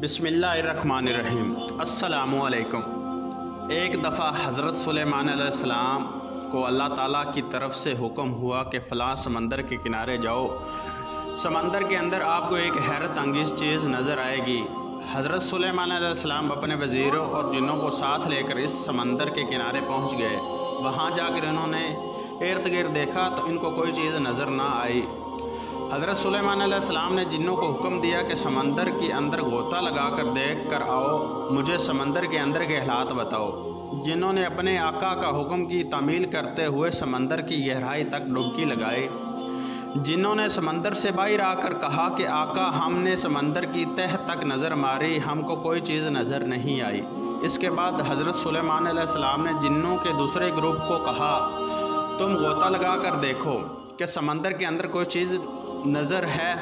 بسم اللہ الرحمن الرحیم۔ السلام علیکم۔ ایک دفعہ حضرت سلیمان علیہ السلام کو اللہ تعالیٰ کی طرف سے حکم ہوا کہ فلاں سمندر کے کنارے جاؤ، سمندر کے اندر آپ کو ایک حیرت انگیز چیز نظر آئے گی۔ حضرت سلیمان علیہ السلام اپنے وزیروں اور جنوں کو ساتھ لے کر اس سمندر کے کنارے پہنچ گئے۔ وہاں جا کر انہوں نے ارد گرد دیکھا تو ان کو کوئی چیز نظر نہ آئی۔ حضرت سلیمان علیہ السلام نے جنوں کو حکم دیا کہ سمندر کے اندر غوطہ لگا کر دیکھ کر آؤ، مجھے سمندر کے اندر کے حالات بتاؤ۔ جنوں نے اپنے آقا کا حکم کی تعمیل کرتے ہوئے سمندر کی گہرائی تک ڈبکی لگائی۔ جنوں نے سمندر سے باہر آ کر کہا کہ آقا، ہم نے سمندر کی تہ تک نظر ماری، ہم کو کوئی چیز نظر نہیں آئی۔ اس کے بعد حضرت سلیمان علیہ السلام نے جنوں کے دوسرے گروپ کو کہا، تم غوطہ لگا کر دیکھو کہ سمندر کے اندر کوئی چیز نظر ہے۔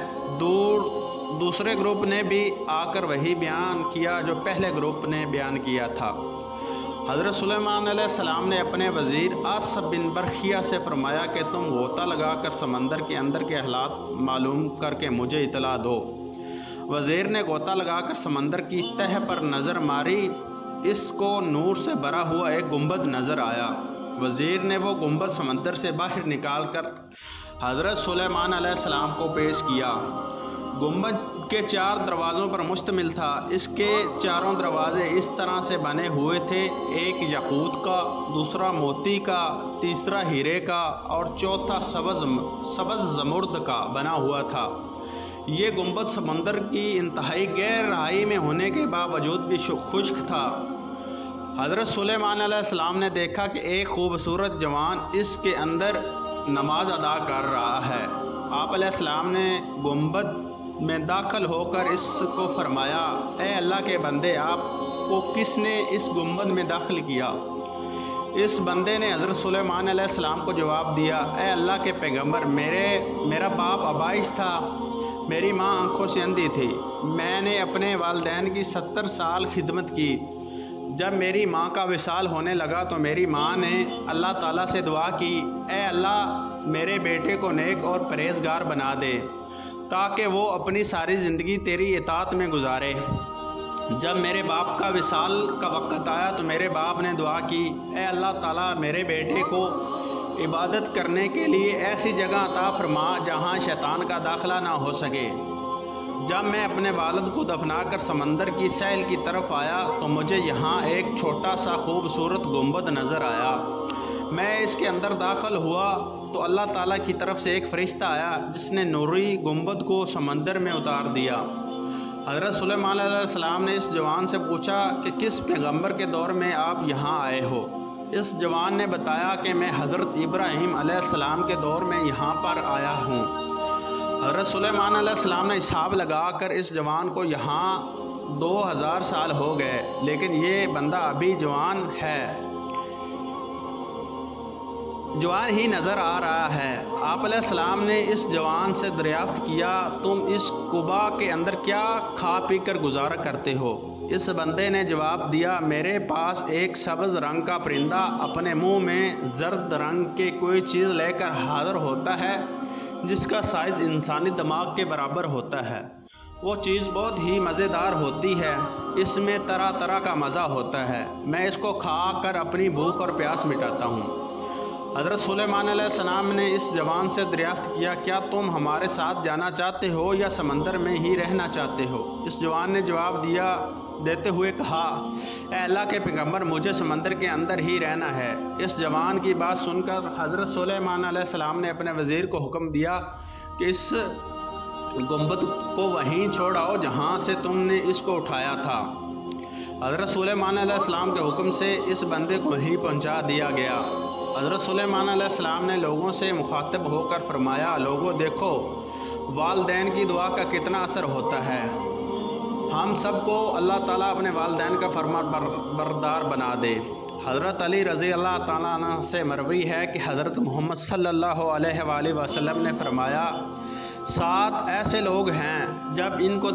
دوسرے گروپ نے بھی آ کر وہی بیان کیا جو پہلے گروپ نے بیان کیا تھا۔ حضرت سلیمان علیہ السلام نے اپنے وزیر آصف بن برخیہ سے فرمایا کہ تم غوطہ لگا کر سمندر کے اندر کے حالات معلوم کر کے مجھے اطلاع دو۔ وزیر نے غوطہ لگا کر سمندر کی تہ پر نظر ماری، اس کو نور سے بھرا ہوا ایک گنبد نظر آیا۔ وزیر نے وہ گنبد سمندر سے باہر نکال کر حضرت سلیمان علیہ السلام کو پیش کیا۔ گنبد کے 4 دروازوں پر مشتمل تھا۔ اس کے چاروں دروازے اس طرح سے بنے ہوئے تھے، ایک یاقوت کا، دوسرا موتی کا، تیسرا ہیرے کا اور چوتھا سبز زمرد کا بنا ہوا تھا۔ یہ گنبد سمندر کی انتہائی گہرائی میں ہونے کے باوجود بھی خشک تھا۔ حضرت سلیمان علیہ السلام نے دیکھا کہ ایک خوبصورت جوان اس کے اندر نماز ادا کر رہا ہے۔ آپ علیہ السلام نے گنبد میں داخل ہو کر اس کو فرمایا، اے اللہ کے بندے، آپ کو کس نے اس گنبد میں داخل کیا؟ اس بندے نے حضرت سلیمان علیہ السلام کو جواب دیا، اے اللہ کے پیغمبر، میرا باپ ابائس تھا، میری ماں آنکھوں سے اندھی تھی، میں نے اپنے والدین کی 70 سال خدمت کی۔ جب میری ماں کا وصال ہونے لگا تو میری ماں نے اللہ تعالیٰ سے دعا کی، اے اللہ میرے بیٹے کو نیک اور پرہیزگار بنا دے تاکہ وہ اپنی ساری زندگی تیری اطاعت میں گزارے۔ جب میرے باپ کا وصال کا وقت آیا تو میرے باپ نے دعا کی، اے اللہ تعالیٰ میرے بیٹے کو عبادت کرنے کے لیے ایسی جگہ عطا فرما جہاں شیطان کا داخلہ نہ ہو سکے۔ جب میں اپنے والد کو دفنا کر سمندر کی ساحل کی طرف آیا تو مجھے یہاں ایک چھوٹا سا خوبصورت گنبد نظر آیا۔ میں اس کے اندر داخل ہوا تو اللہ تعالیٰ کی طرف سے ایک فرشتہ آیا جس نے نوری گنبد کو سمندر میں اتار دیا۔ حضرت سلیمان علیہ السلام نے اس جوان سے پوچھا کہ کس پیغمبر کے دور میں آپ یہاں آئے ہو؟ اس جوان نے بتایا کہ میں حضرت ابراہیم علیہ السلام کے دور میں یہاں پر آیا ہوں۔ حضرت سلیمان علیہ السلام نے حساب لگا کر اس جوان کو یہاں 2000 سال ہو گئے، لیکن یہ بندہ ابھی جوان ہی نظر آ رہا ہے۔ آپ علیہ السلام نے اس جوان سے دریافت کیا، تم اس قبا کے اندر کیا کھا پی کر گزارا کرتے ہو؟ اس بندے نے جواب دیا، میرے پاس ایک سبز رنگ کا پرندہ اپنے منہ میں زرد رنگ کے کوئی چیز لے کر حاضر ہوتا ہے جس کا سائز انسانی دماغ کے برابر ہوتا ہے۔ وہ چیز بہت ہی مزیدار ہوتی ہے، اس میں طرح طرح کا مزہ ہوتا ہے، میں اس کو کھا کر اپنی بھوک اور پیاس مٹاتا ہوں۔ حضرت سلیمان علیہ السلام نے اس جوان سے دریافت کیا، کیا تم ہمارے ساتھ جانا چاہتے ہو یا سمندر میں ہی رہنا چاہتے ہو؟ اس جوان نے جواب دیتے ہوئے کہا، اے اللہ کے پیغمبر، مجھے سمندر کے اندر ہی رہنا ہے۔ اس جوان کی بات سن کر حضرت سلیمان علیہ السلام نے اپنے وزیر کو حکم دیا کہ اس گنبد کو وہیں چھوڑ آؤ جہاں سے تم نے اس کو اٹھایا تھا۔ حضرت سلیمان علیہ السلام کے حکم سے اس بندے کو وہیں پہنچا دیا گیا۔ حضرت سلیمان علیہ السلام نے لوگوں سے مخاطب ہو کر فرمایا، لوگوں دیکھو والدین کی دعا کا کتنا اثر ہوتا ہے۔ ہم سب کو اللہ تعالیٰ اپنے والدین کا فرما بردار بنا دے۔ حضرت علی رضی اللہ تعالیٰ عنہ سے مروی ہے کہ حضرت محمد صلی اللہ علیہ وآلہ وسلم نے فرمایا، 7 ایسے لوگ ہیں جب ان کو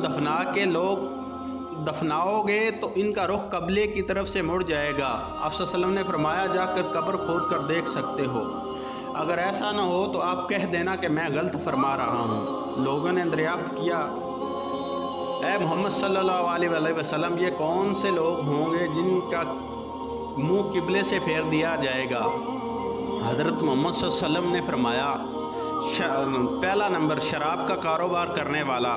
دفناؤ گے تو ان کا رخ قبلے کی طرف سے مڑ جائے گا۔ آپ صلی اللہ علیہ وسلم نے فرمایا، جا کر قبر کھود کر دیکھ سکتے ہو، اگر ایسا نہ ہو تو آپ کہہ دینا کہ میں غلط فرما رہا ہوں۔ لوگوں نے دریافت کیا، اے محمد صلی اللہ علیہ وسلم یہ کون سے لوگ ہوں گے جن کا منہ قبلے سے پھیر دیا جائے گا؟ حضرت محمد صلی اللہ علیہ وسلم نے فرمایا پہلا نمبر شراب کا کاروبار کرنے والا،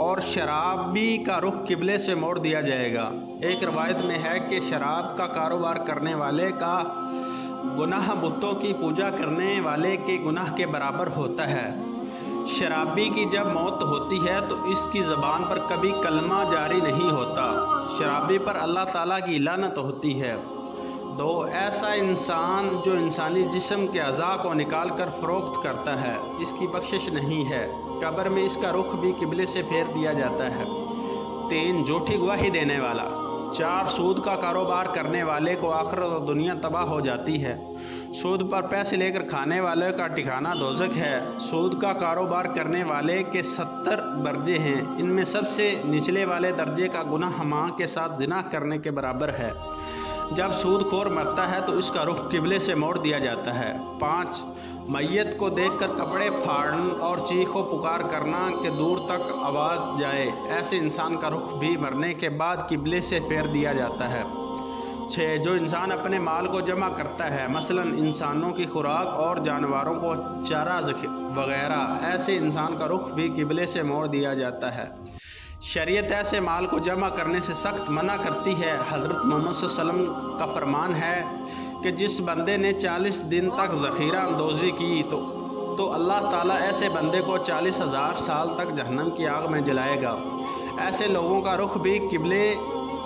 اور شرابی کا رخ قبلے سے موڑ دیا جائے گا۔ ایک روایت میں ہے کہ شراب کا کاروبار کرنے والے کا گناہ بتوں کی پوجا کرنے والے کے گناہ کے برابر ہوتا ہے۔ شرابی کی جب موت ہوتی ہے تو اس کی زبان پر کبھی کلمہ جاری نہیں ہوتا، شرابی پر اللہ تعالیٰ کی لعنت ہوتی ہے۔ 2 ایسا انسان جو انسانی جسم کے اعضاء کو نکال کر فروخت کرتا ہے، اس کی بخشش نہیں ہے، قبر میں اس کا رخ بھی قبلے سے پھیر دیا جاتا ہے۔ 3 جھوٹی گواہی دینے والا۔ 4 سود کا کاروبار کرنے والے کو آخرت و دنیا تباہ ہو جاتی ہے۔ سود پر پیسے لے کر کھانے والے کا ٹھکانہ دوزخ ہے۔ سود کا کاروبار کرنے والے کے 70 درجے ہیں، ان میں سب سے نچلے والے درجے کا گناہ ماں کے ساتھ زنا کرنے کے برابر ہے۔ جب سود خور مرتا ہے تو اس کا رخ قبلے سے موڑ دیا جاتا ہے۔ 5 میت کو دیکھ کر کپڑے پھاڑنا اور چیخ و پکار کرنا کہ دور تک آواز جائے، ایسے انسان کا رخ بھی مرنے کے بعد قبلے سے پھیر دیا جاتا ہے۔ 6 جو انسان اپنے مال کو جمع کرتا ہے، مثلا انسانوں کی خوراک اور جانوروں کو چارہ وغیرہ، ایسے انسان کا رخ بھی قبلے سے موڑ دیا جاتا ہے۔ شریعت ایسے مال کو جمع کرنے سے سخت منع کرتی ہے۔ حضرت محمد صلی اللہ علیہ وسلم کا فرمان ہے کہ جس بندے نے 40 دن تک ذخیرہ اندوزی کی تو اللہ تعالیٰ ایسے بندے کو 40,000 سال تک جہنم کی آگ میں جلائے گا۔ ایسے لوگوں کا رخ بھی قبلے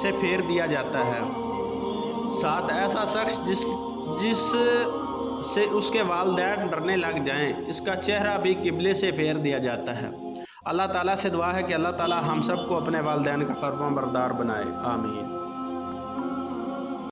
سے پھیر دیا جاتا ہے۔ 7 ایسا شخص جس سے اس کے والدین ڈرنے لگ جائیں، اس کا چہرہ بھی قبلے سے پھیر دیا جاتا ہے۔ اللہ تعالیٰ سے دعا ہے کہ اللہ تعالیٰ ہم سب کو اپنے والدین کا فرمان بردار بنائے، آمین۔